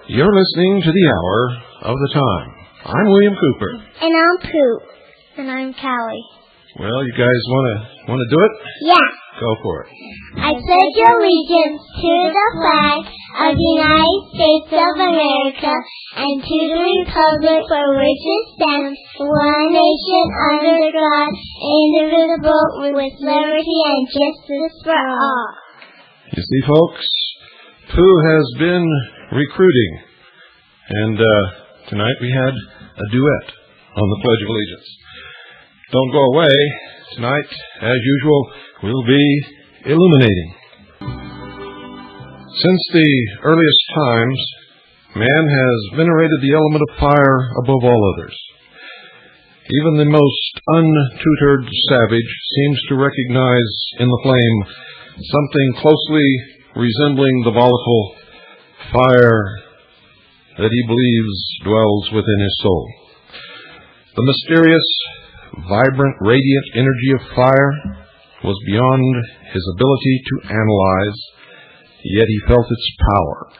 You're listening to the Hour of the Time. I'm William Cooper. And I'm Pooh. And I'm Callie. Well, you guys want to do it? Yeah. Go for it. I pledge allegiance to the flag of the United States of America and to the republic for which it stands, one nation under God, indivisible, with liberty and justice for all. You see, folks, Pooh has been recruiting, and tonight we had a duet on the Pledge of Allegiance. Don't go away. Tonight, as usual, we'll be illuminating. Since the earliest times, man has venerated the element of fire above all others. Even the most untutored savage seems to recognize in the flame something closely resembling the volatile fire that he believes dwells within his soul. The mysterious, vibrant, radiant energy of fire was beyond his ability to analyze, yet he felt its power.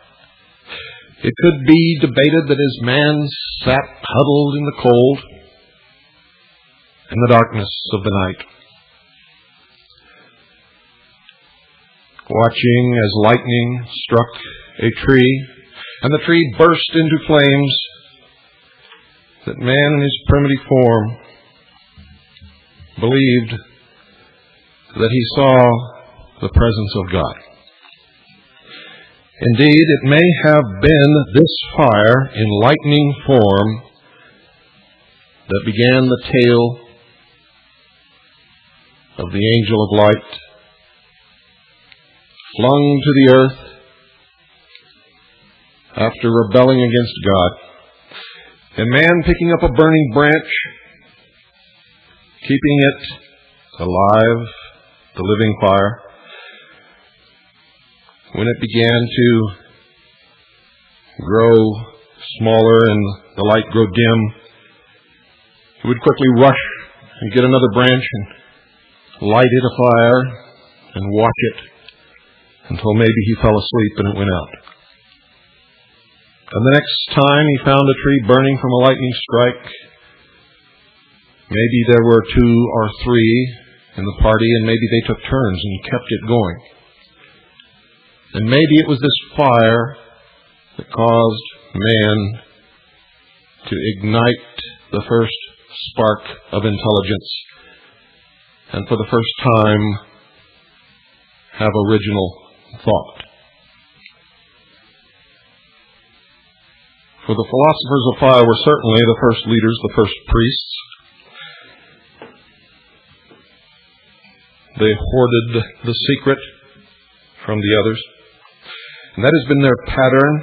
It could be debated that as man sat huddled in the cold, in the darkness of the night, watching as lightning struck a tree, and the tree burst into flames, that man in his primitive form believed that he saw the presence of God. Indeed, it may have been this fire in lightning form that began the tale of the angel of light flung to the earth after rebelling against God, and man picking up a burning branch, keeping it alive, the living fire. When it began to grow smaller and the light grow dim, he would quickly rush and get another branch and light it afire and watch it until maybe he fell asleep and it went out. And the next time he found a tree burning from a lightning strike, maybe there were 2 or 3 in the party, and maybe they took turns and kept it going. And maybe it was this fire that caused man to ignite the first spark of intelligence, and for the first time have original thought. For the philosophers of fire were certainly the first leaders, the first priests. They hoarded the secret from the others. And that has been their pattern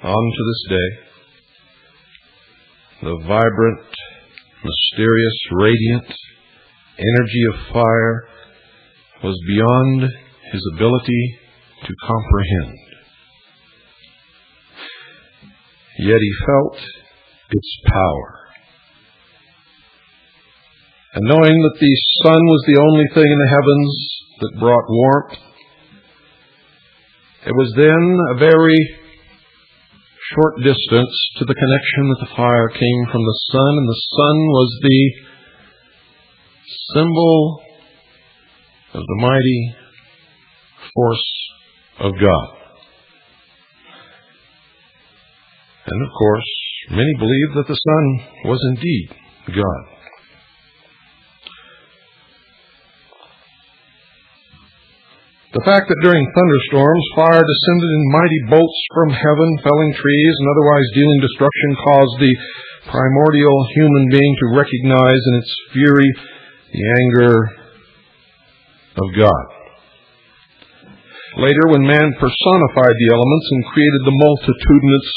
on to this day. The vibrant, mysterious, radiant energy of fire was beyond his ability to comprehend. Yet he felt its power. And knowing that the sun was the only thing in the heavens that brought warmth, it was then a very short distance to the connection that the fire came from the sun, and the sun was the symbol of the mighty force of God. And of course, many believed that the sun was indeed God. The fact that during thunderstorms, fire descended in mighty bolts from heaven, felling trees and otherwise dealing destruction, caused the primordial human being to recognize in its fury the anger of God. Later, when man personified the elements and created the multitudinous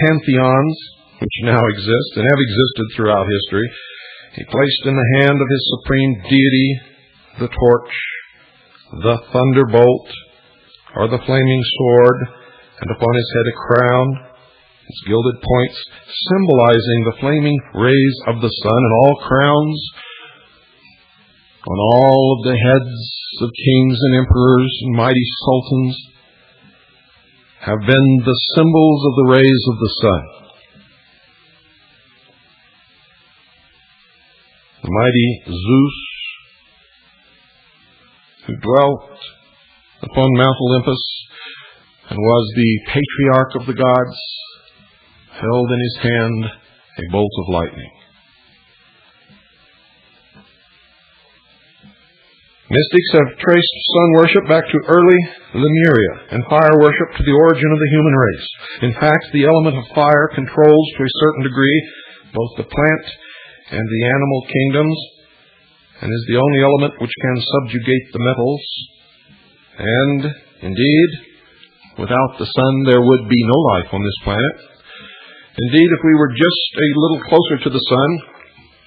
pantheons, which now exist and have existed throughout history, he placed in the hand of his supreme deity the torch, the thunderbolt, or the flaming sword, and upon his head a crown, its gilded points symbolizing the flaming rays of the sun, and all crowns on all of the heads of kings and emperors and mighty sultans have been the symbols of the rays of the sun. The mighty Zeus, who dwelt upon Mount Olympus and was the patriarch of the gods, held in his hand a bolt of lightning. Mystics have traced sun worship back to early Lemuria and fire worship to the origin of the human race. In fact, the element of fire controls to a certain degree both the plant and the animal kingdoms, and is the only element which can subjugate the metals. And, indeed, without the sun there would be no life on this planet. Indeed, if we were just a little closer to the sun,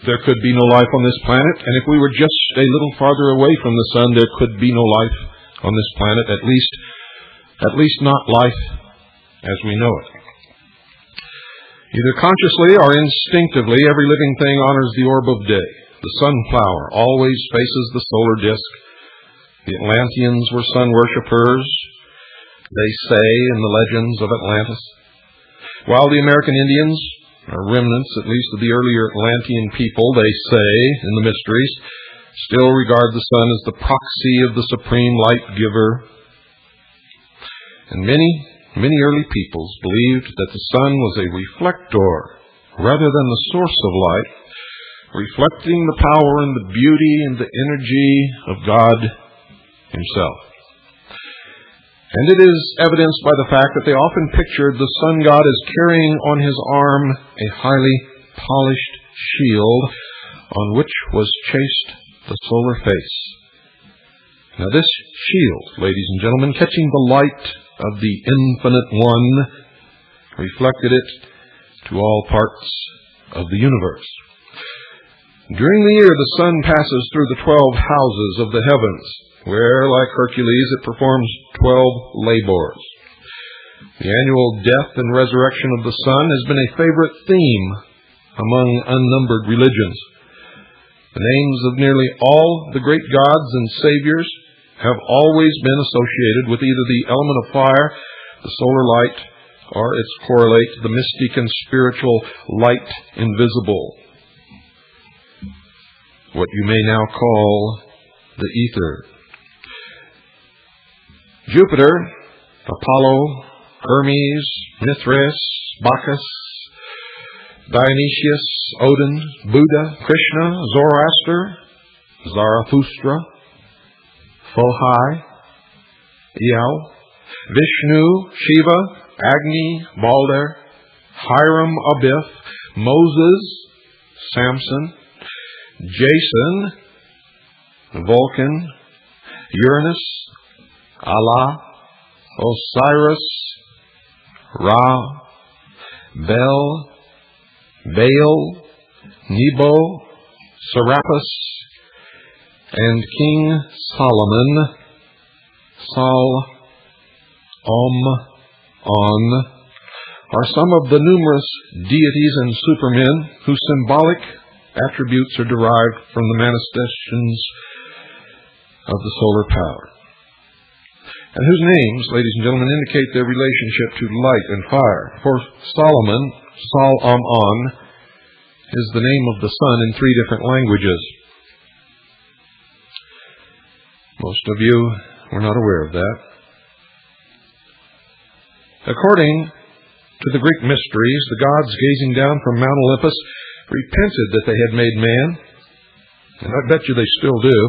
there could be no life on this planet. And if we were just a little farther away from the sun, there could be no life on this planet, at least not life as we know it. Either consciously or instinctively, every living thing honors the orb of day. The sunflower always faces the solar disk. The Atlanteans were sun worshippers, they say in the legends of Atlantis, while the American Indians are remnants, at least of the earlier Atlantean people, they say in the mysteries, still regard the sun as the proxy of the supreme light giver. And many early peoples believed that the sun was a reflector rather than the source of light, reflecting the power and the beauty and the energy of God Himself. And it is evidenced by the fact that they often pictured the sun god as carrying on his arm a highly polished shield on which was chased the solar face. Now this shield, ladies and gentlemen, catching the light of the Infinite One, reflected it to all parts of the universe. During the year, the sun passes through the 12 houses of the heavens, where, like Hercules, it performs 12 labors. The annual death and resurrection of the sun has been a favorite theme among unnumbered religions. The names of nearly all the great gods and saviors have always been associated with either the element of fire, the solar light, or its correlate, the mystic and spiritual light invisible, what you may now call the ether. Jupiter, Apollo, Hermes, Mithras, Bacchus, Dionysius, Odin, Buddha, Krishna, Zoroaster, Zarathustra, Fohai, Eo, Vishnu, Shiva, Agni, Balder, Hiram Abiff, Moses, Samson, Jason, Vulcan, Uranus, Allah, Osiris, Ra, Bel, Baal, Nebo, Serapis, and King Solomon, On, are some of the numerous deities and supermen whose symbolic attributes are derived from the manifestations of the solar power, and whose names, ladies and gentlemen, indicate their relationship to light and fire. For Solomon, Sol-Am-On, is the name of the sun in 3 different languages. Most of you were not aware of that. According to the Greek mysteries, the gods gazing down from Mount Olympus repented that they had made man, and I bet you they still do,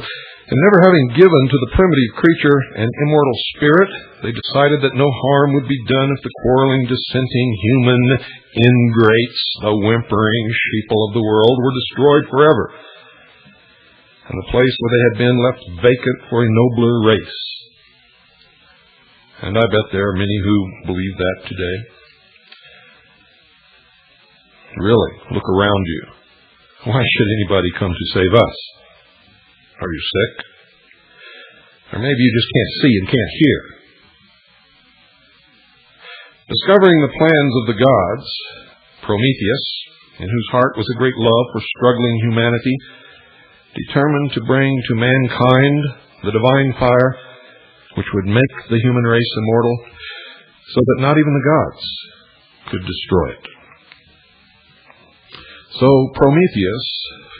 and never having given to the primitive creature an immortal spirit, they decided that no harm would be done if the quarreling, dissenting human ingrates, the whimpering sheeple of the world, were destroyed forever, and the place where they had been left vacant for a nobler race. And I bet there are many who believe that today. Really, look around you. Why should anybody come to save us? Are you sick? Or maybe you just can't see and can't hear. Discovering the plans of the gods, Prometheus, in whose heart was a great love for struggling humanity, determined to bring to mankind the divine fire which would make the human race immortal, so that not even the gods could destroy it. So Prometheus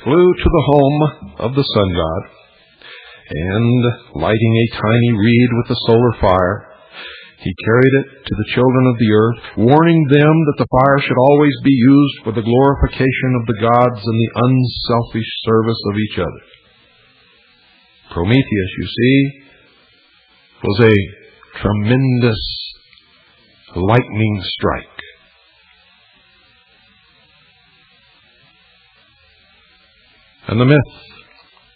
flew to the home of the sun god, and, lighting a tiny reed with the solar fire, he carried it to the children of the earth, warning them that the fire should always be used for the glorification of the gods and the unselfish service of each other. Prometheus, you see, was a tremendous lightning strike. And the myth,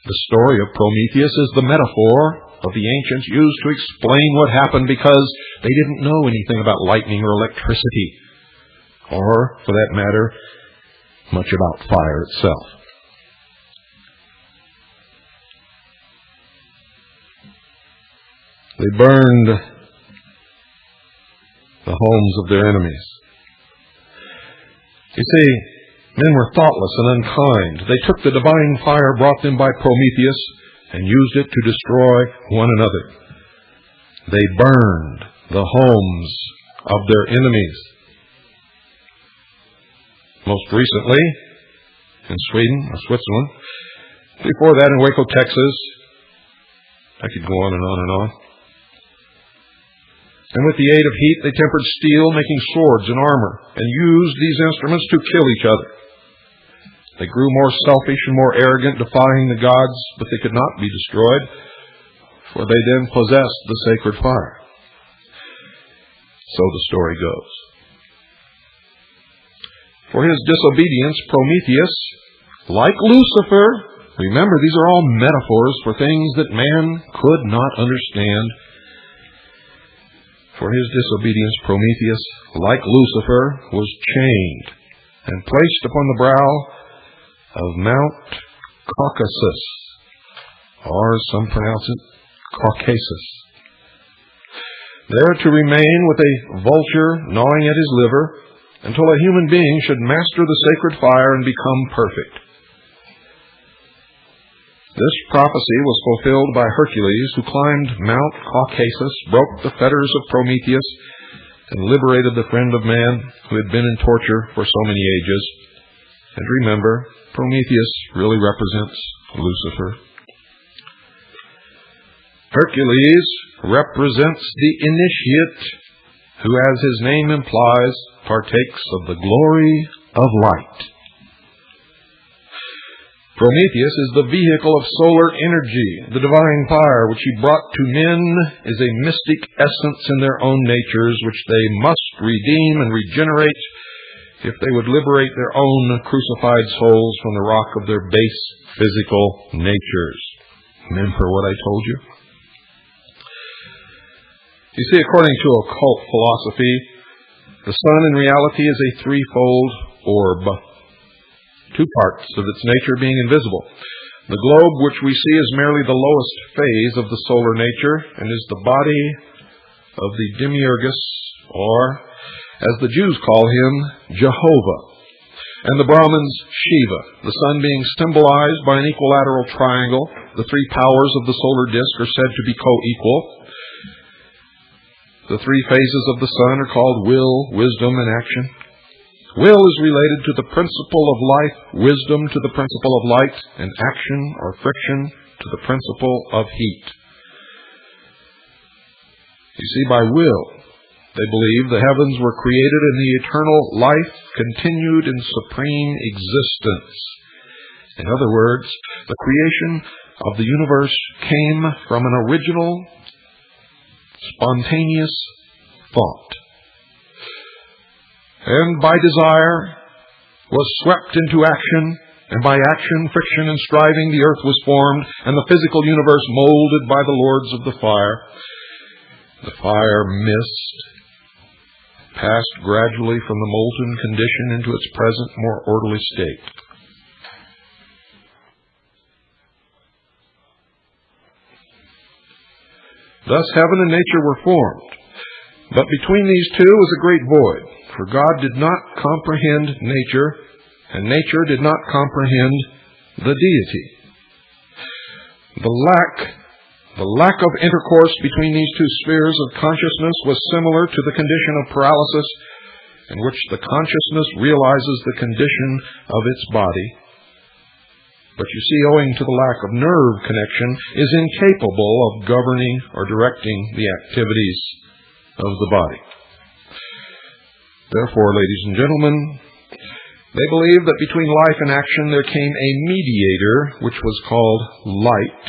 the story of Prometheus, is the metaphor of the ancients used to explain what happened because they didn't know anything about lightning or electricity, or, for that matter, much about fire itself. They burned the homes of their enemies. You see, men were thoughtless and unkind. They took the divine fire brought them by Prometheus and used it to destroy one another. They burned the homes of their enemies. Most recently, in Sweden or Switzerland. Before that, in Waco, Texas. I could go on and on and on. And with the aid of heat, they tempered steel, making swords and armor, and used these instruments to kill each other. They grew more selfish and more arrogant, defying the gods, but they could not be destroyed, for they then possessed the sacred fire. So the story goes. For his disobedience, Prometheus, like Lucifer, remember these are all metaphors for things that man could not understand. For his disobedience, Prometheus, like Lucifer, was chained and placed upon the brow of Mount Caucasus, or as some pronounce it, Caucasus, there to remain with a vulture gnawing at his liver until a human being should master the sacred fire and become perfect. This prophecy was fulfilled by Hercules, who climbed Mount Caucasus, broke the fetters of Prometheus, and liberated the friend of man who had been in torture for so many ages. And remember, Prometheus really represents Lucifer. Hercules represents the initiate who, as his name implies, partakes of the glory of light. Prometheus is the vehicle of solar energy. The divine fire which he brought to men is a mystic essence in their own natures, which they must redeem and regenerate if they would liberate their own crucified souls from the rock of their base physical natures. Remember what I told you? You see, according to occult philosophy, the sun in reality is a threefold orb, two parts of its nature being invisible. The globe, which we see, is merely the lowest phase of the solar nature and is the body of the demiurgus, or, as the Jews call him, Jehovah, and the Brahmins, Shiva, the sun being symbolized by an equilateral triangle. The three powers of the solar disk are said to be co-equal. The three phases of the sun are called will, wisdom, and action. Will is related to the principle of life, wisdom to the principle of light, and action or friction to the principle of heat. You see, by will, they believe the heavens were created and the eternal life continued in supreme existence. In other words, the creation of the universe came from an original, spontaneous thought, and by desire was swept into action, and by action, friction, and striving the earth was formed, and the physical universe molded by the lords of the fire. The fire mist passed gradually from the molten condition into its present, more orderly state. Thus heaven and nature were formed, But between these two was a great void, for God did not comprehend nature, and nature did not comprehend the deity. The lack of intercourse between these two spheres of consciousness was similar to the condition of paralysis, in which the consciousness realizes the condition of its body. But you see, owing to the lack of nerve connection, is incapable of governing or directing the activities of the body. Therefore, ladies and gentlemen, they believed that between life and action there came a mediator, which was called light,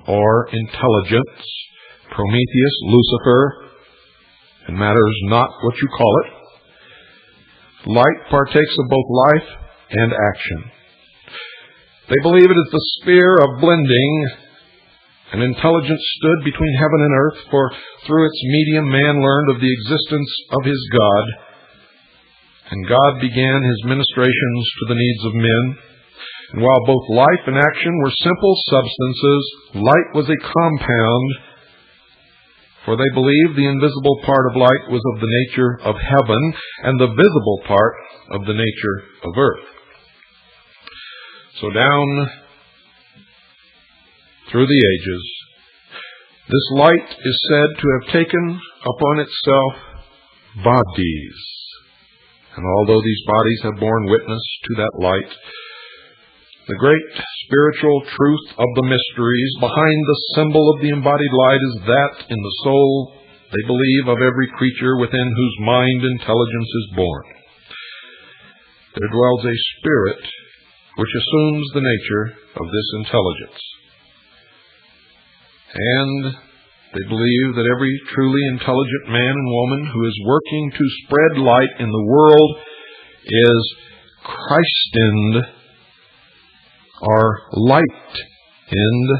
or intelligence, Prometheus, Lucifer, and matters not what you call it. Light partakes of both life and action. They believe it is the sphere of blending. An intelligence stood between heaven and earth, for through its medium man learned of the existence of his God, and God began his ministrations to the needs of men. And while both life and action were simple substances, light was a compound, for they believed the invisible part of light was of the nature of heaven, and the visible part of the nature of earth. So down through the ages, this light is said to have taken upon itself bodies. And although these bodies have borne witness to that light, the great spiritual truth of the mysteries behind the symbol of the embodied light is that in the soul, they believe, of every creature within whose mind intelligence is born, there dwells a spirit which assumes the nature of this intelligence. And they believe that every truly intelligent man and woman who is working to spread light in the world is Christened, or lightened,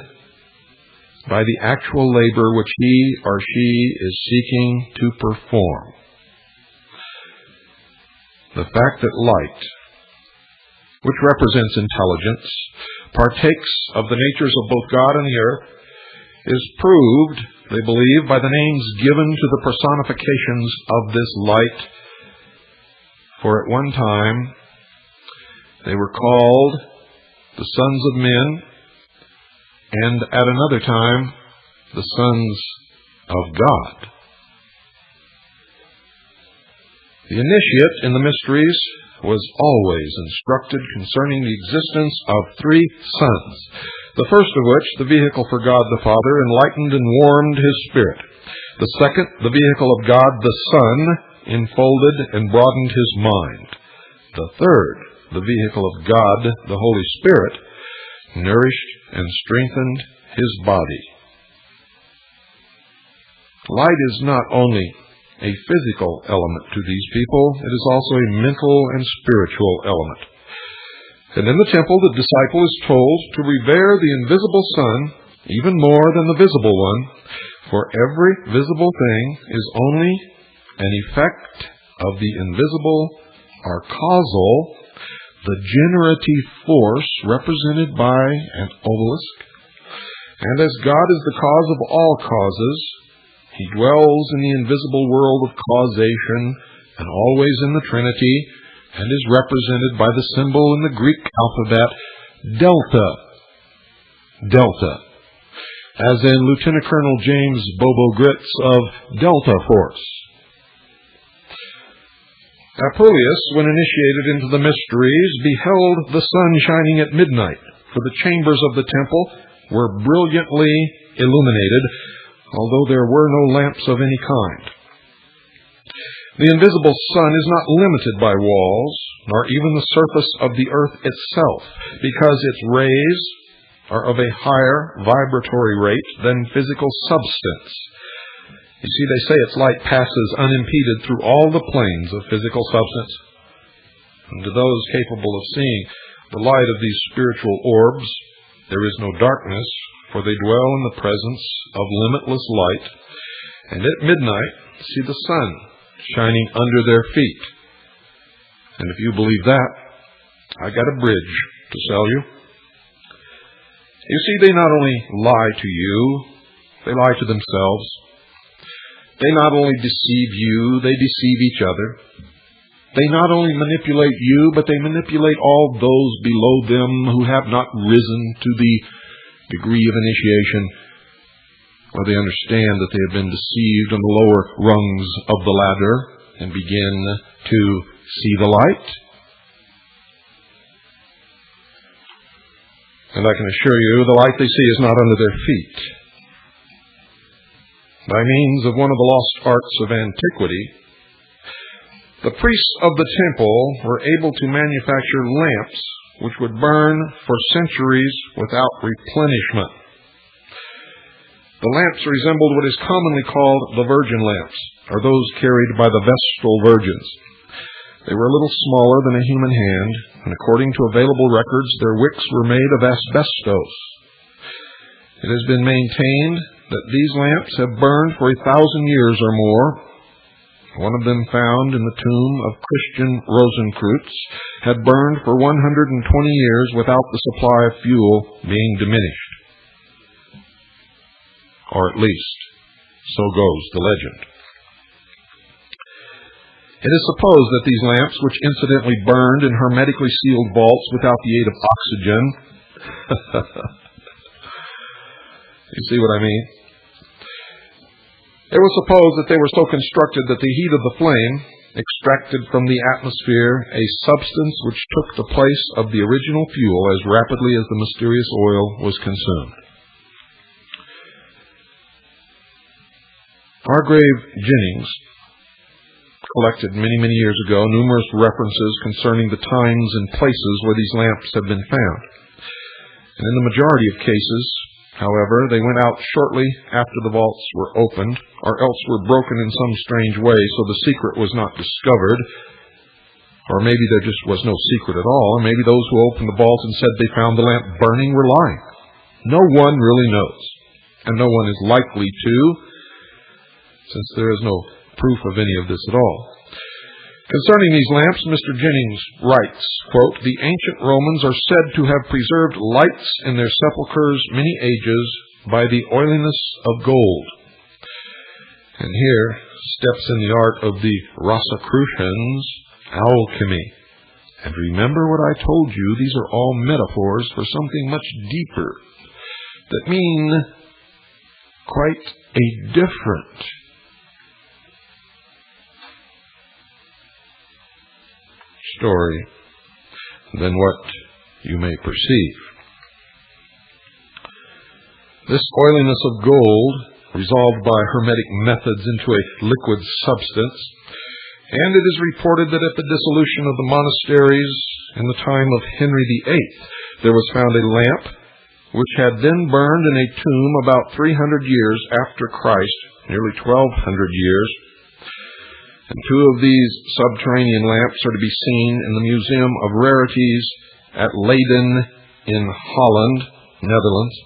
by the actual labor which he or she is seeking to perform. The fact that light, which represents intelligence, partakes of the natures of both God and the earth, is proved, they believe, by the names given to the personifications of this light. For at one time they were called the sons of men, and at another time the sons of God. The initiate in the mysteries was always instructed concerning the existence of three sons, the first of which, the vehicle for God the Father, enlightened and warmed his spirit. The second, the vehicle of God the Son, enfolded and broadened his mind. The third, the vehicle of God the Holy Spirit, nourished and strengthened his body. Light is not only a physical element to these people, it is also a mental and spiritual element. And in the temple, the disciple is told to revere the invisible Son even more than the visible one, for every visible thing is only an effect of the invisible, or causal, the generative force represented by an obelisk. And as God is the cause of all causes, he dwells in the invisible world of causation and always in the Trinity, and is represented by the symbol in the Greek alphabet, delta. Delta. As in Lieutenant Colonel James Bobo Gritz of Delta Force. Apuleius, when initiated into the mysteries, beheld the sun shining at midnight, for the chambers of the temple were brilliantly illuminated, although there were no lamps of any kind. The invisible sun is not limited by walls, nor even the surface of the earth itself, because its rays are of a higher vibratory rate than physical substance. You see, they say its light passes unimpeded through all the planes of physical substance. And to those capable of seeing the light of these spiritual orbs, there is no darkness, for they dwell in the presence of limitless light, and at midnight see the sun shining under their feet. And if you believe that, I got a bridge to sell you. You see, they not only lie to you, they lie to themselves. They not only deceive you, they deceive each other. They not only manipulate you, but they manipulate all those below them who have not risen to the degree of initiation, where they understand that they have been deceived on the lower rungs of the ladder and begin to see the light. And I can assure you, the light they see is not under their feet. By means of one of the lost arts of antiquity, the priests of the temple were able to manufacture lamps which would burn for centuries without replenishment. The lamps resembled what is commonly called the virgin lamps, or those carried by the Vestal virgins. They were a little smaller than a human hand, and according to available records, their wicks were made of asbestos. It has been maintained that these lamps have burned for 1,000 years or more. One of them, found in the tomb of Christian Rosenkreutz, had burned for 120 years without the supply of fuel being diminished. Or at least, so goes the legend. It is supposed that these lamps, which incidentally burned in hermetically sealed vaults without the aid of oxygen, you see what I mean? It was supposed that they were so constructed that the heat of the flame extracted from the atmosphere a substance which took the place of the original fuel as rapidly as the mysterious oil was consumed. Hargrave Jennings collected many years ago numerous references concerning the times and places where these lamps have been found. And in the majority of cases, however, they went out shortly after the vaults were opened, or else were broken in some strange way so the secret was not discovered. Or maybe there just was no secret at all, or maybe those who opened the vault and said they found the lamp burning were lying. No one really knows, and no one is likely to, since there is no proof of any of this at all. Concerning these lamps, Mr. Jennings writes, quote, "The ancient Romans are said to have preserved lights in their sepulchres many ages by the oiliness of gold." And here steps in the art of the Rosicrucians, alchemy. And remember what I told you, these are all metaphors for something much deeper that mean quite a different story than what you may perceive. This oiliness of gold, resolved by hermetic methods into a liquid substance, and it is reported that at the dissolution of the monasteries in the time of Henry VIII, there was found a lamp which had then burned in a tomb about 300 years after Christ, nearly 1,200 years. And two of these subterranean lamps are to be seen in the Museum of Rarities at Leiden in Holland, Netherlands.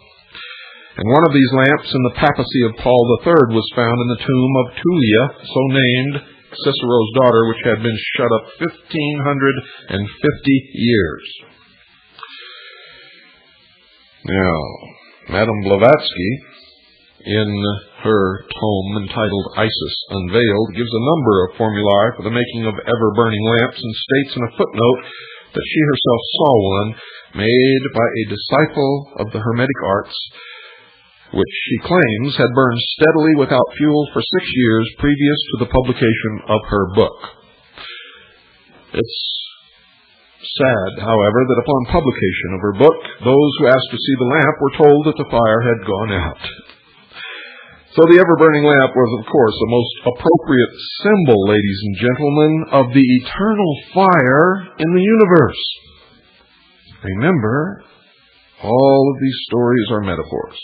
And one of these lamps in the papacy of Paul III was found in the tomb of Tullia, so named, Cicero's daughter, which had been shut up 1,550 years. Now, Madame Blavatsky, in her tome entitled Isis Unveiled, gives a number of formulae for the making of ever-burning lamps, and states in a footnote that she herself saw one made by a disciple of the Hermetic arts, which she claims had burned steadily without fuel for 6 years previous to the publication of her book. It's sad, however, that upon publication of her book, those who asked to see the lamp were told that the fire had gone out. So the ever-burning lamp was, of course, a most appropriate symbol, ladies and gentlemen, of the eternal fire in the universe. Remember, all of these stories are metaphors.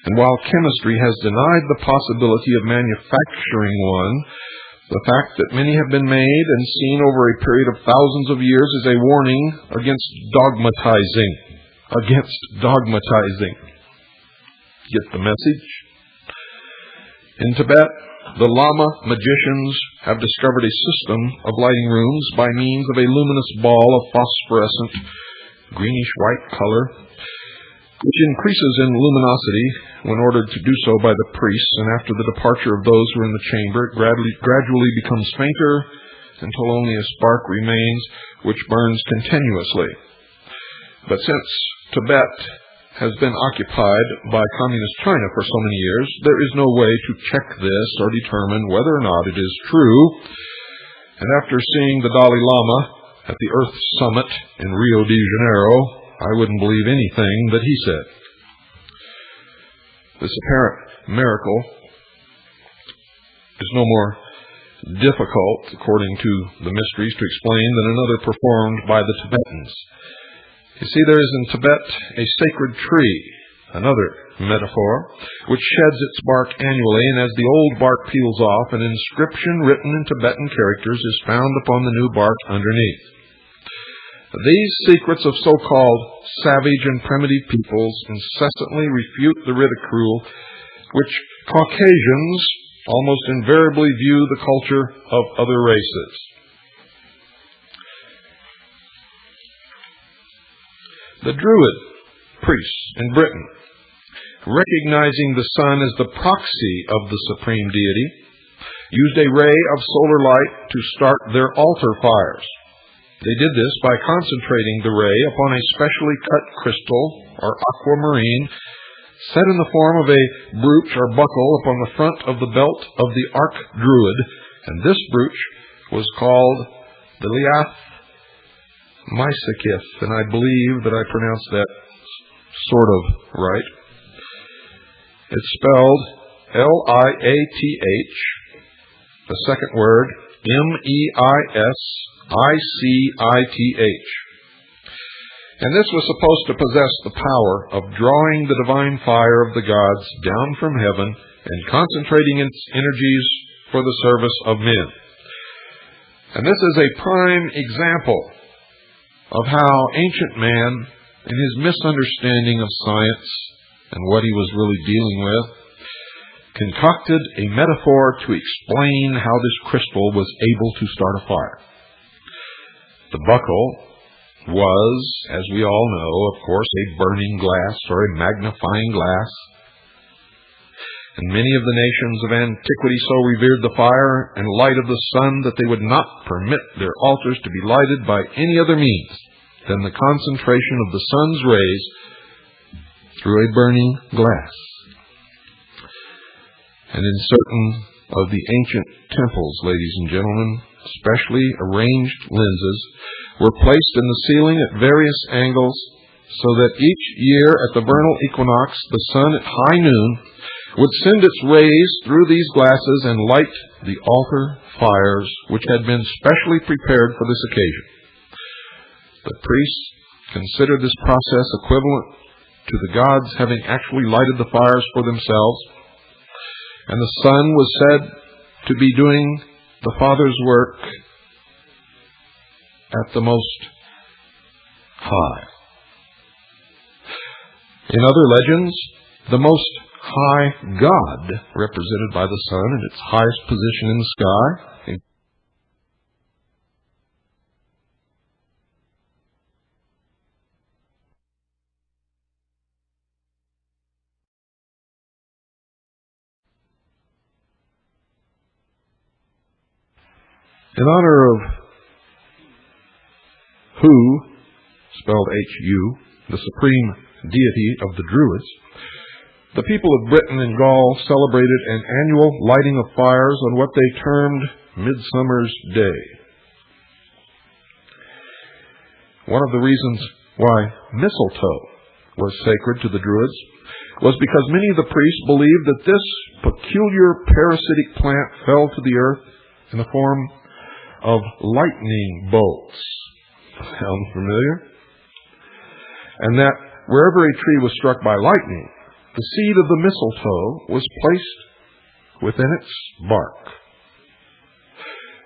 And while chemistry has denied the possibility of manufacturing one, the fact that many have been made and seen over a period of thousands of years is a warning against dogmatizing. Get the message? In Tibet, the Lama magicians have discovered a system of lighting rooms by means of a luminous ball of phosphorescent greenish-white color, which increases in luminosity when ordered to do so by the priests, and after the departure of those who are in the chamber, it gradually becomes fainter until only a spark remains, which burns continuously. But since Tibet has been occupied by Communist China for so many years, there is no way to check this or determine whether or not it is true. And after seeing the Dalai Lama at the Earth Summit in Rio de Janeiro, I wouldn't believe anything that he said. This apparent miracle is no more difficult, according to the mysteries, to explain than another performed by the Tibetans. You see, there is in Tibet a sacred tree, another metaphor, which sheds its bark annually, and as the old bark peels off, an inscription written in Tibetan characters is found upon the new bark underneath. These secrets of so-called savage and primitive peoples incessantly refute the ridicule which Caucasians almost invariably view the culture of other races. The Druid priests in Britain, recognizing the sun as the proxy of the supreme deity, used a ray of solar light to start their altar fires. They did this by concentrating the ray upon a specially cut crystal or aquamarine set in the form of a brooch or buckle upon the front of the belt of the Ark Druid, and this brooch was called the Liath Mysakith, and I believe that I pronounced that sort of right. It's spelled Liath, the second word, Meisicith. And this was supposed to possess the power of drawing the divine fire of the gods down from heaven and concentrating its energies for the service of men. And this is a prime example of how ancient man, in his misunderstanding of science and what he was really dealing with, concocted a metaphor to explain how this crystal was able to start a fire. The buckle was, as we all know, of course, a burning glass or a magnifying glass. And many of the nations of antiquity so revered the fire and light of the sun that they would not permit their altars to be lighted by any other means than the concentration of the sun's rays through a burning glass. And in certain of the ancient temples, ladies and gentlemen, specially arranged lenses were placed in the ceiling at various angles so that each year at the vernal equinox, the sun at high noon would send its rays through these glasses and light the altar fires which had been specially prepared for this occasion. The priests considered this process equivalent to the gods having actually lighted the fires for themselves, and the sun was said to be doing the Father's work at the Most High. In other legends, the Most High God, represented by the sun in its highest position in the sky, in honor of Hu, spelled H-U, the supreme deity of the Druids, the people of Britain and Gaul celebrated an annual lighting of fires on what they termed Midsummer's Day. One of the reasons why mistletoe was sacred to the Druids was because many of the priests believed that this peculiar parasitic plant fell to the earth in the form of lightning bolts. Sound familiar? And that wherever a tree was struck by lightning, the seed of the mistletoe was placed within its bark.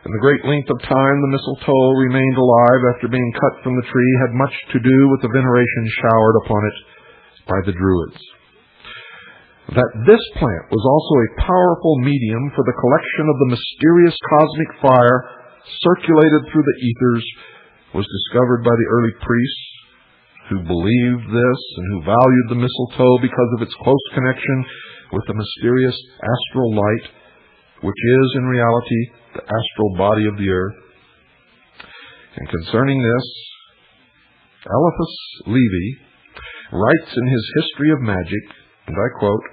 In the great length of time the mistletoe remained alive after being cut from the tree had much to do with the veneration showered upon it by the Druids. That this plant was also a powerful medium for the collection of the mysterious cosmic fire circulated through the ethers was discovered by the early priests who believed this and who valued the mistletoe because of its close connection with the mysterious astral light, which is in reality the astral body of the earth. And concerning this, Eliphas Levi writes in his History of Magic, and I quote,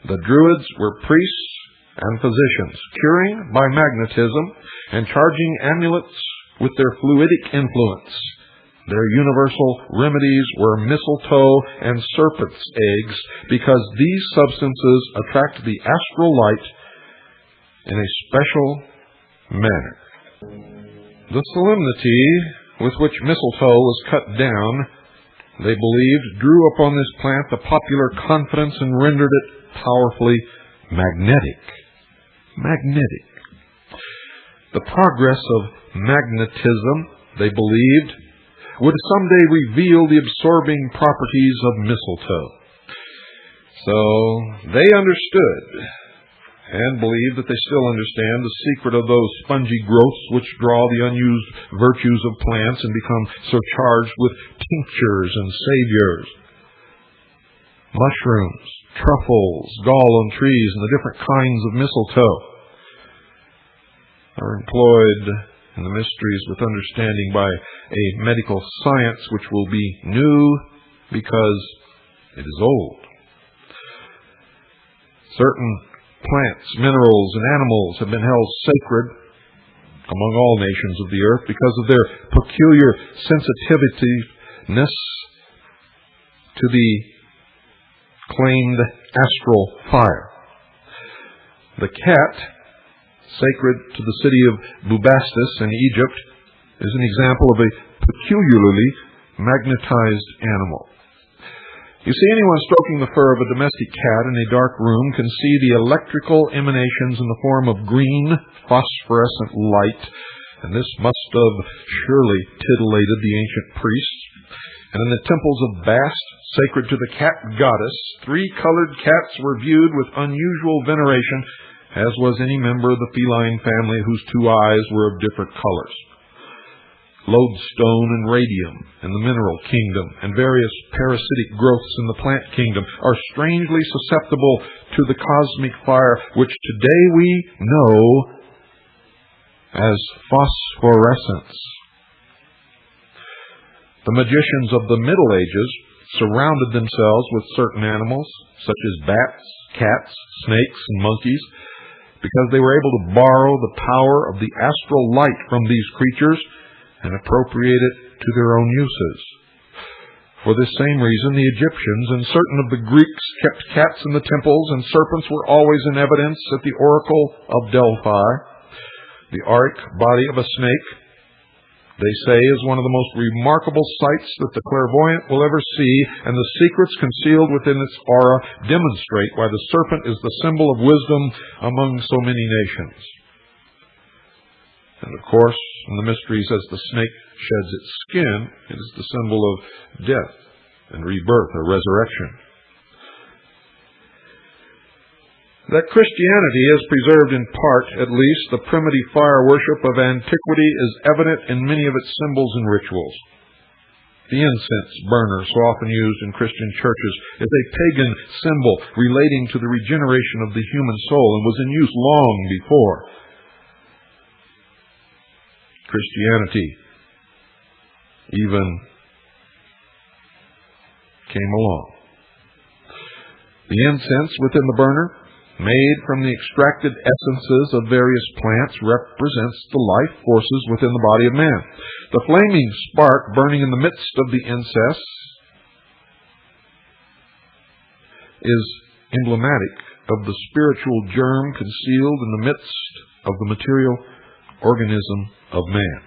"The Druids were priests and physicians, curing by magnetism and charging amulets with their fluidic influence. Their universal remedies were mistletoe and serpent's eggs, because these substances attract the astral light in a special manner." The solemnity with which mistletoe was cut down, they believed, drew upon this plant the popular confidence and rendered it powerfully magnetic. Magnetic. The progress of magnetism, they believed, would someday reveal the absorbing properties of mistletoe. So they understood, and believe that they still understand, the secret of those spongy growths which draw the unused virtues of plants and become surcharged with tinctures and saviors. Mushrooms, truffles, gall on trees, and the different kinds of mistletoe are employed in the mysteries with understanding by a medical science which will be new because it is old. Certain plants, minerals, and animals have been held sacred among all nations of the earth because of their peculiar sensitiveness to the claimed astral fire. The cat, sacred to the city of Bubastis in Egypt, is an example of a peculiarly magnetized animal. You see, anyone stroking the fur of a domestic cat in a dark room can see the electrical emanations in the form of green phosphorescent light, and this must have surely titillated the ancient priests. And in the temples of Bast, sacred to the cat goddess, 3 colored cats were viewed with unusual veneration, as was any member of the feline family whose 2 eyes were of different colors. Lodestone and radium in the mineral kingdom and various parasitic growths in the plant kingdom are strangely susceptible to the cosmic fire, which today we know as phosphorescence. The magicians of the Middle Ages surrounded themselves with certain animals, such as bats, cats, snakes, and monkeys, because they were able to borrow the power of the astral light from these creatures and appropriate it to their own uses. For this same reason, the Egyptians and certain of the Greeks kept cats in the temples, and serpents were always in evidence at the oracle of Delphi. The auric body of a snake, they say, is one of the most remarkable sights that the clairvoyant will ever see, and the secrets concealed within its aura demonstrate why the serpent is the symbol of wisdom among so many nations. And of course, in the mysteries, as the snake sheds its skin, it is the symbol of death and rebirth or resurrection. That Christianity has preserved in part, at least, the primitive fire worship of antiquity is evident in many of its symbols and rituals. The incense burner, so often used in Christian churches, is a pagan symbol relating to the regeneration of the human soul and was in use long before Christianity even came along. The incense within the burner, made from the extracted essences of various plants, represents the life forces within the body of man. The flaming spark burning in the midst of the incense is emblematic of the spiritual germ concealed in the midst of the material organism of man.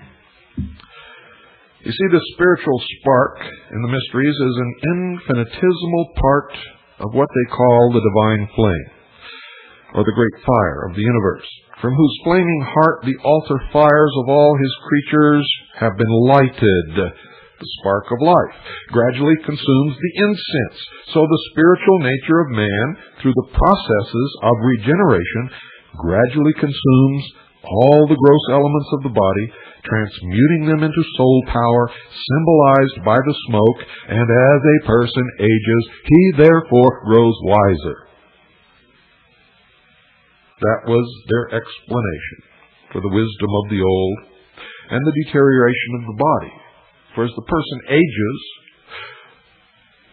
You see, the spiritual spark in the mysteries is an infinitesimal part of what they call the divine flame, or the great fire of the universe, from whose flaming heart the altar fires of all his creatures have been lighted. The spark of life gradually consumes the incense, so the spiritual nature of man, through the processes of regeneration, gradually consumes all the gross elements of the body transmuting them into soul power, symbolized by the smoke, and as a person ages, he therefore grows wiser. That was their explanation for the wisdom of the old and the deterioration of the body. For as the person ages,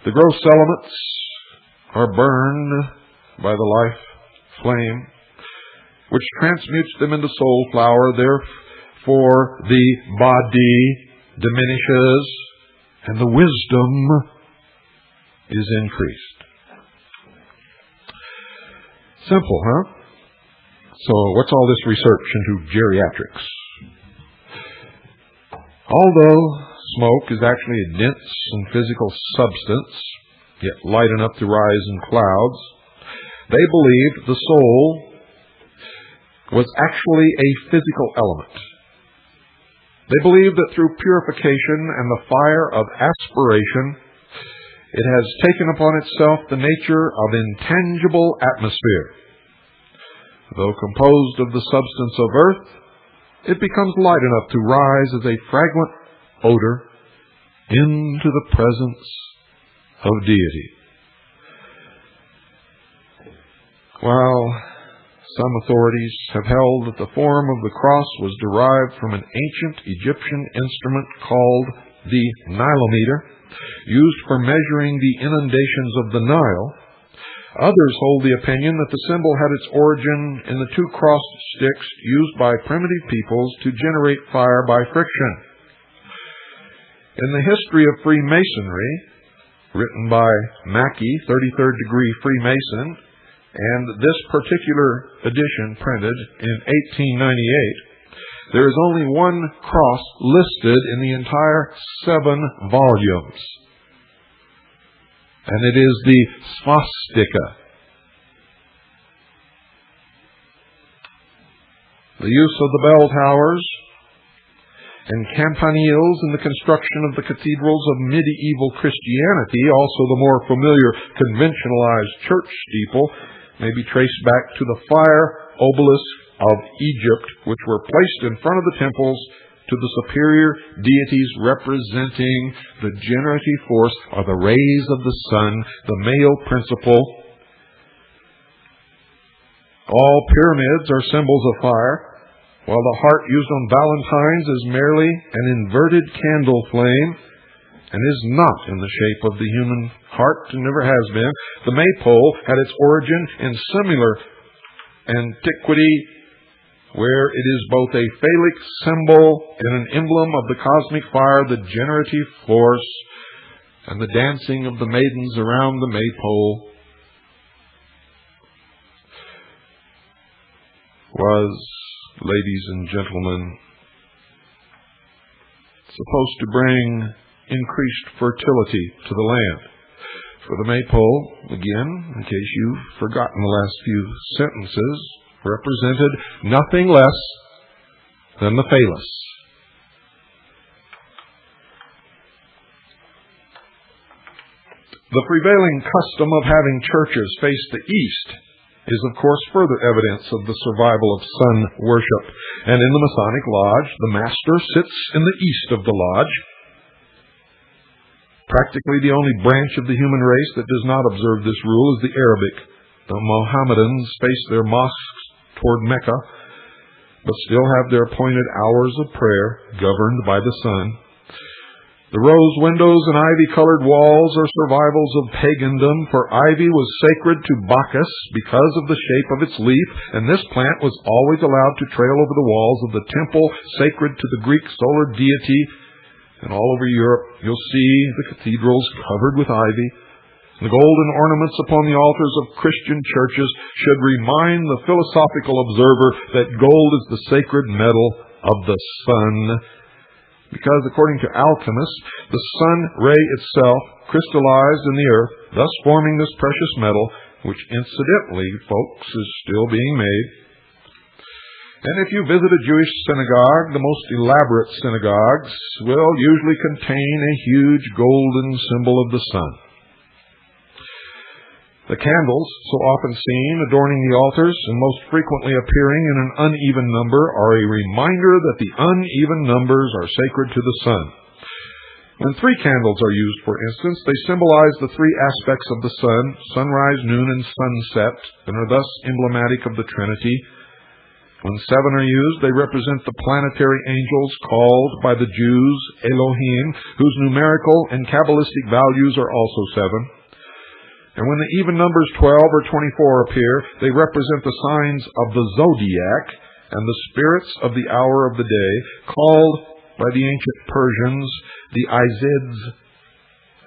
the gross elements are burned by the life flame, which transmutes them into soul flower. Therefore, the body diminishes and the wisdom is increased. Simple, huh? So, what's all this research into geriatrics? Although smoke is actually a dense and physical substance, yet light enough to rise in clouds, they believed the soul was actually a physical element. They believed that through purification and the fire of aspiration, it has taken upon itself the nature of intangible atmosphere. Though composed of the substance of earth, it becomes light enough to rise as a fragrant odor into the presence of deity. While some authorities have held that the form of the cross was derived from an ancient Egyptian instrument called the Nilometer, used for measuring the inundations of the Nile, others hold the opinion that the symbol had its origin in the two crossed sticks used by primitive peoples to generate fire by friction. In the History of Freemasonry, written by Mackey, 33rd degree Freemason, and this particular edition printed in 1898, there is only one cross listed in the entire 7 volumes. And it is the swastika. The use of the bell towers and campaniles in the construction of the cathedrals of medieval Christianity, also the more familiar conventionalized church steeple, may be traced back to the fire obelisks of Egypt, which were placed in front of the temples to the superior deities representing the generative force or the rays of the sun, the male principle. All pyramids are symbols of fire, while the heart used on Valentine's is merely an inverted candle flame and is not in the shape of the human heart and never has been. The maypole had its origin in similar antiquity, where it is both a phallic symbol and an emblem of the cosmic fire, the generative force, and the dancing of the maidens around the maypole was, ladies and gentlemen, supposed to bring increased fertility to the land. For the maypole, again, in case you've forgotten the last few sentences, represented nothing less than the phallus. The prevailing custom of having churches face the east is, of course, further evidence of the survival of sun worship. And in the Masonic Lodge, the master sits in the east of the lodge. Practically the only branch of the human race that does not observe this rule is the Arabic. The Mohammedans face their mosques toward Mecca, but still have their appointed hours of prayer governed by the sun. The rose windows and ivy-colored walls are survivals of pagandom, for ivy was sacred to Bacchus because of the shape of its leaf, and this plant was always allowed to trail over the walls of the temple sacred to the Greek solar deity. And all over Europe you'll see the cathedrals covered with ivy. The golden ornaments upon the altars of Christian churches should remind the philosophical observer that gold is the sacred metal of the sun, because according to alchemists, the sun ray itself crystallized in the earth, thus forming this precious metal, which incidentally, folks, is still being made. And if you visit a Jewish synagogue, the most elaborate synagogues will usually contain a huge golden symbol of the sun. The candles, so often seen adorning the altars and most frequently appearing in an uneven number, are a reminder that the uneven numbers are sacred to the sun. When 3 candles are used, for instance, they symbolize the 3 aspects of the sun, sunrise, noon, and sunset, and are thus emblematic of the Trinity. When 7 are used, they represent the planetary angels called by the Jews Elohim, whose numerical and Kabbalistic values are also 7. And when the even numbers 12 or 24 appear, they represent the signs of the zodiac and the spirits of the hour of the day, called by the ancient Persians the Izids.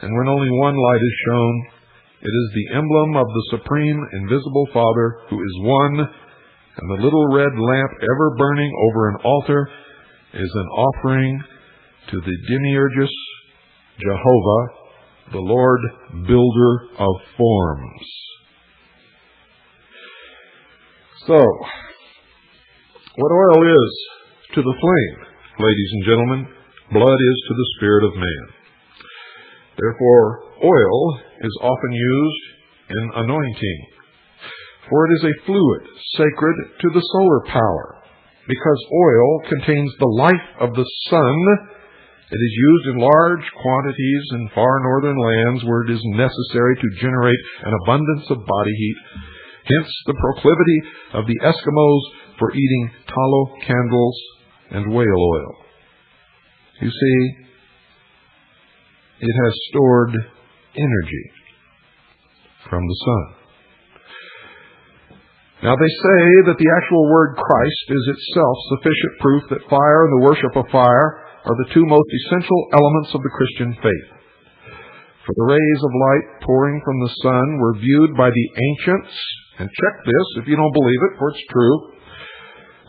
And when only one light is shown, it is the emblem of the Supreme Invisible Father, who is one, and the little red lamp ever burning over an altar is an offering to the Demiurgus Jehovah, the Lord builder of forms. So, what oil is to the flame, ladies and gentlemen, blood is to the spirit of man. Therefore, oil is often used in anointing, for it is a fluid sacred to the solar power. Because oil contains the life of the sun, it is used in large quantities in far northern lands where it is necessary to generate an abundance of body heat. Hence the proclivity of the Eskimos for eating tallow candles and whale oil. You see, it has stored energy from the sun. Now they say that the actual word Christ is itself sufficient proof that fire and the worship of fire are the 2 most essential elements of the Christian faith. For the rays of light pouring from the sun were viewed by the ancients, and check this if you don't believe it, for it's true,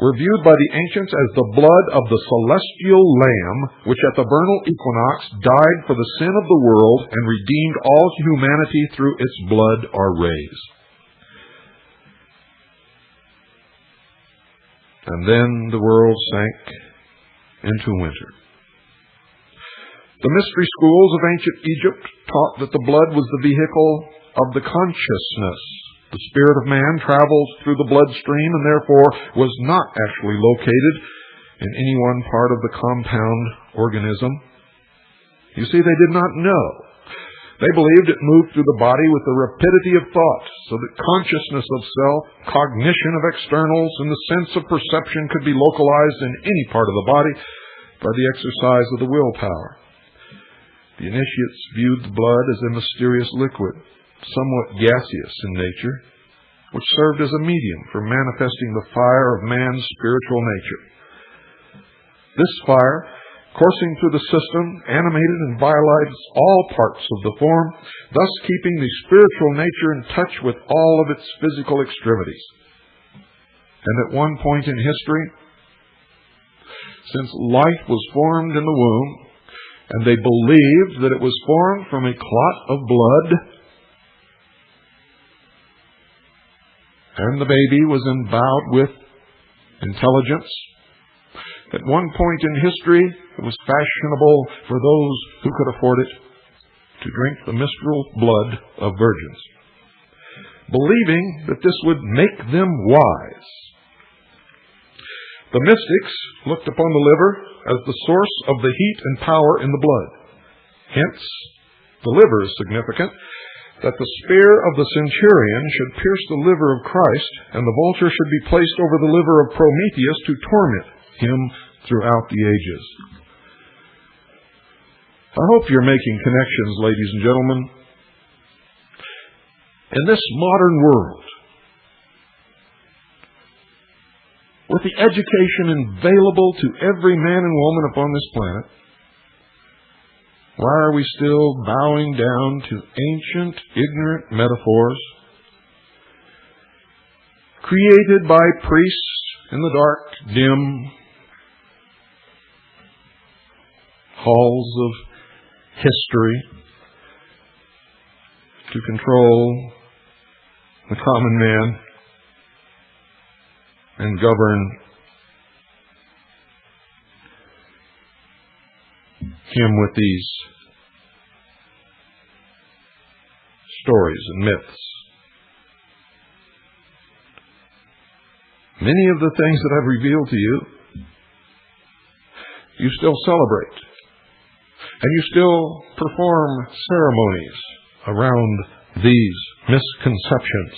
were viewed by the ancients as the blood of the celestial Lamb, which at the vernal equinox died for the sin of the world and redeemed all humanity through its blood or rays. And then the world sank into winter. The mystery schools of ancient Egypt taught that the blood was the vehicle of the consciousness. The spirit of man travels through the bloodstream and therefore was not actually located in any one part of the compound organism. You see, they did not know. They believed it moved through the body with the rapidity of thought, so that consciousness of self, cognition of externals, and the sense of perception could be localized in any part of the body by the exercise of the willpower. The initiates viewed the blood as a mysterious liquid, somewhat gaseous in nature, which served as a medium for manifesting the fire of man's spiritual nature. This fire, coursing through the system, animated and vitalized all parts of the form, thus keeping the spiritual nature in touch with all of its physical extremities. And at one point in history, since life was formed in the womb, and they believed that it was formed from a clot of blood, and the baby was endowed with intelligence. At one point in history, it was fashionable for those who could afford it to drink the menstrual blood of virgins, believing that this would make them wise. The mystics looked upon the liver as the source of the heat and power in the blood. Hence, the liver is significant, that the spear of the centurion should pierce the liver of Christ, and the vulture should be placed over the liver of Prometheus to torment him throughout the ages. I hope you're making connections, ladies and gentlemen. In this modern world, with the education available to every man and woman upon this planet, why are we still bowing down to ancient, ignorant metaphors created by priests in the dark, dim halls of history to control the common man and govern him with these stories and myths many of the things that I've revealed to you, you still celebrate. And you still perform ceremonies around these misconceptions.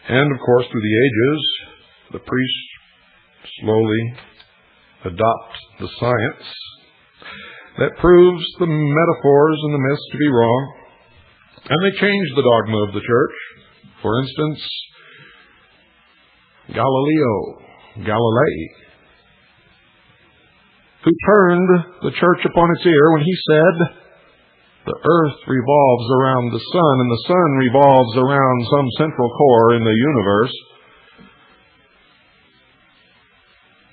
And, of course, through the ages, the priests slowly adopt the science that proves the metaphors and the myths to be wrong. And they change the dogma of the church. For instance, Galilei, who turned the church upon its ear when he said, the earth revolves around the sun, and the sun revolves around some central core in the universe.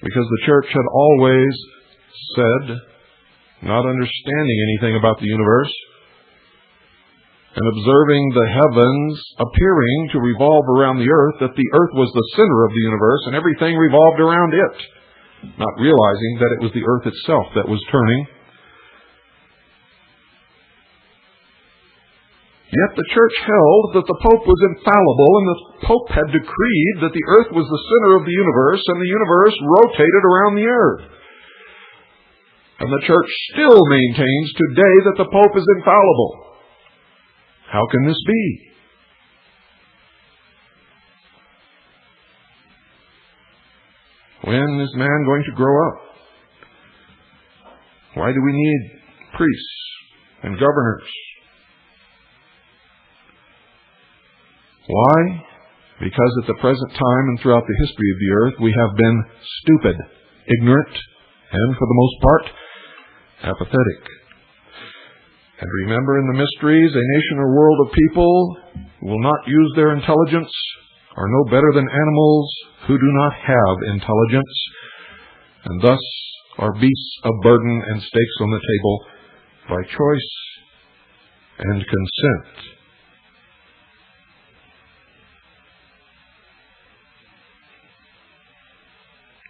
Because the church had always said, not understanding anything about the universe, and observing the heavens appearing to revolve around the earth, that the earth was the center of the universe and everything revolved around it, not realizing that it was the earth itself that was turning. Yet the church held that the Pope was infallible, and the Pope had decreed that the earth was the center of the universe, and the universe rotated around the earth. And the church still maintains today that the Pope is infallible. How can this be? When is man going to grow up? Why do we need priests and governors? Why? Because at the present time and throughout the history of the earth, we have been stupid, ignorant, and for the most part, apathetic. And remember, in the mysteries, a nation or world of people who will not use their intelligence are no better than animals who do not have intelligence, and thus are beasts of burden and stakes on the table by choice and consent.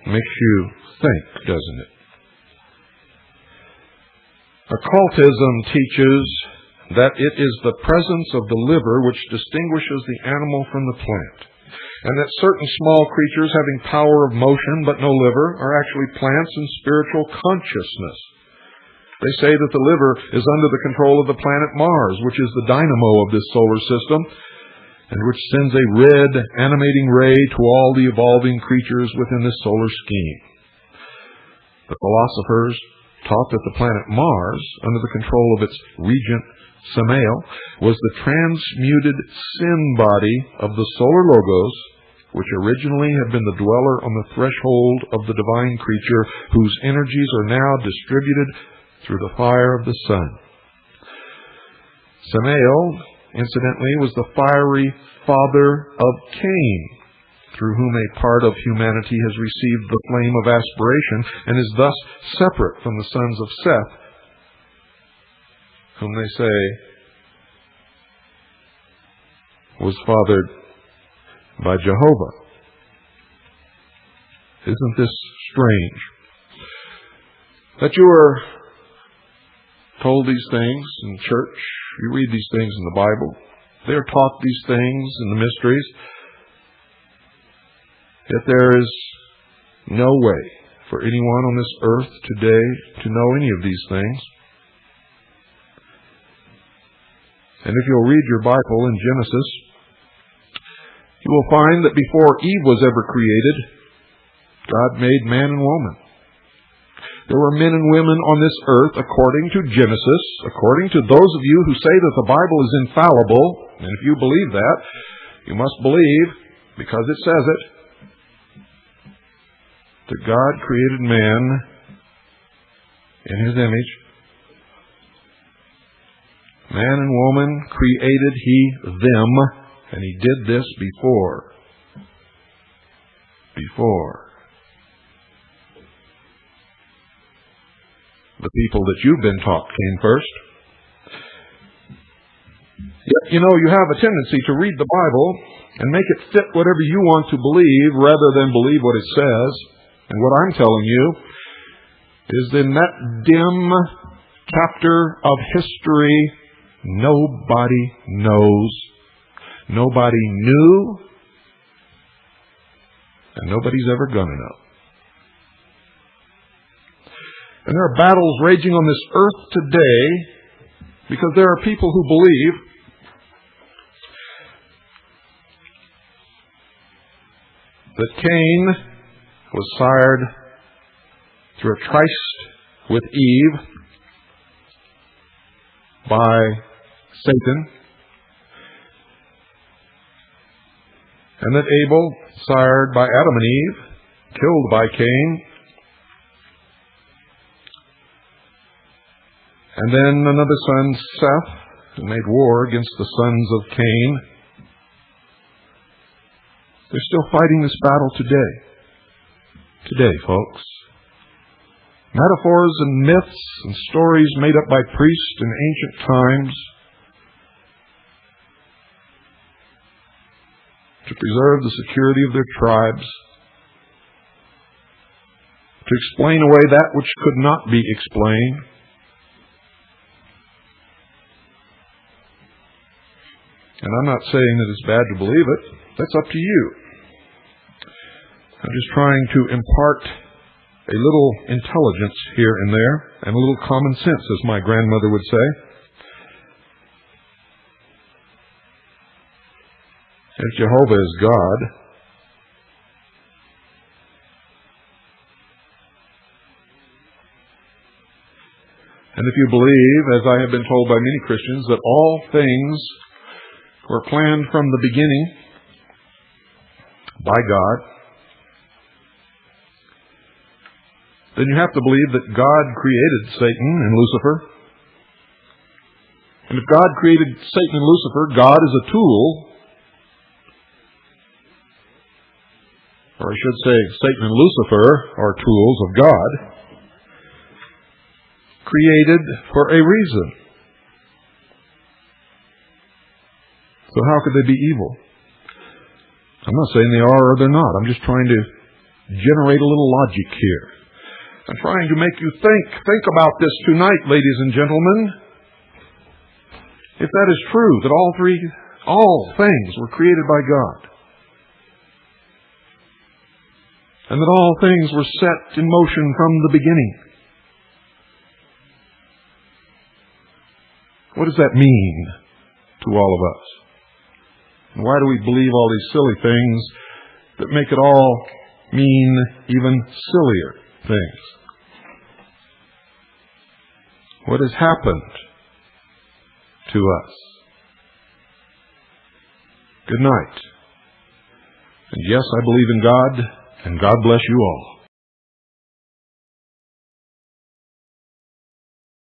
Makes you think, doesn't it? Occultism teaches that it is the presence of the liver which distinguishes the animal from the plant, and that certain small creatures having power of motion but no liver are actually plants in spiritual consciousness. They say that the liver is under the control of the planet Mars, which is the dynamo of this solar system, and which sends a red, animating ray to all the evolving creatures within this solar scheme. The philosophers taught that the planet Mars, under the control of its regent Samael, was the transmuted sin body of the solar logos, which originally had been the dweller on the threshold of the divine creature, whose energies are now distributed through the fire of the sun. Samael, incidentally, was the fiery father of Cain, through whom a part of humanity has received the flame of aspiration and is thus separate from the sons of Seth, whom they say was fathered by Jehovah. Isn't this strange? That you are told these things in church, you read these things in the Bible, they are taught these things in the mysteries, yet there is no way for anyone on this earth today to know any of these things. And if you'll read your Bible in Genesis, you will find that before Eve was ever created, God made man and woman. There were men and women on this earth according to Genesis, according to those of you who say that the Bible is infallible, and if you believe that, you must believe, because it says it, that God created man in His image. Man and woman created He them, and He did this before. The people that you've been taught came first. Yet, you know, you have a tendency to read the Bible and make it fit whatever you want to believe rather than believe what it says. And what I'm telling you is in that dim chapter of history, nobody knows, nobody knew, And nobody's ever going to know. And there are battles raging on this earth today because there are people who believe that Cain was sired through a tryst with Eve by Satan, and that Abel, sired by Adam and Eve, killed by Cain, and then another son, Seth, who made war against the sons of Cain. They're still fighting this battle today. Today, folks. Metaphors and myths and stories made up by priests in ancient times to preserve the security of their tribes, to explain away that which could not be explained. And I'm not saying that it's bad to believe it. That's up to you. I'm just trying to impart a little intelligence here and there, and a little common sense, as my grandmother would say. If Jehovah is God, and if you believe, as I have been told by many Christians, that all things were planned from the beginning by God, then you have to believe that God created Satan and Lucifer. And if God created Satan and Lucifer, God is a tool, or I should say Satan and Lucifer are tools of God, created for a reason. So how could they be evil? I'm not saying they are or they're not. I'm just trying to generate a little logic here. I'm trying to make you think. Think about this tonight, ladies and gentlemen. If that is true, that all things were created by God, and that all things were set in motion from the beginning, what does that mean to all of us? And why do we believe all these silly things that make it all mean even sillier things? What has happened to us? Good night. And yes, I believe in God, and God bless you all.